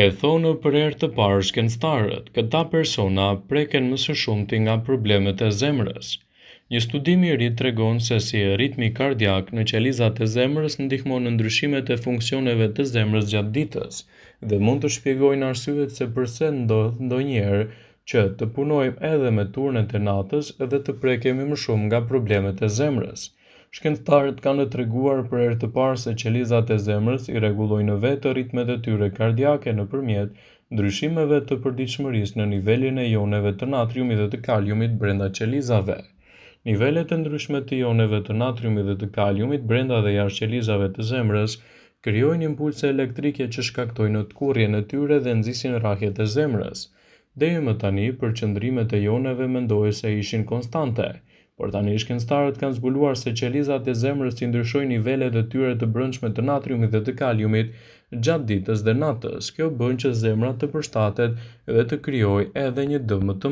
E thonë për herë të parë shkencëtarët, këta persona preken më së shumti nga problemet e zemrës. Një studim i ri tregon se si ritmi kardiak në qelizat e zemrës ndihmon në ndryshimet e funksioneve të zemrës gjatë ditës dhe mund të shpjegojnë arsyet se pse ndodh ndonjëherë që të punojmë edhe me turnet e natës dhe të prekemi më shumë nga problemet e zemrës. Shkencëtarët kanë treguar për herë të parë se qelizat e zemrës i rregullojnë vetë ritmet e tyre kardiake nëpërmjet ndryshimeve të përditshmërisë në nivelin e joneve të natriumit dhe të kaliumit brenda qelizave. Nivelet e ndryshme të joneve të natriumit dhe të kaliumit brenda dhe jashtë qelizave të zemrës krijojnë impulse elektrike që shkaktojnë utkurrjen e tyre dhe nxisin rrahjet e zemrës. Deri më tani, përqendrimet e joneve mendohej se ishin konstante, por tani shkencëtarët kanë zbuluar se qelizat e zemrës i ndryshojnë nivelet e tyre të brendshme të natriumit dhe të kaliumit gjatë ditës dhe natës. Kjo bën që zemra të përshtatet dhe të krijojë edhe një dëm të madh.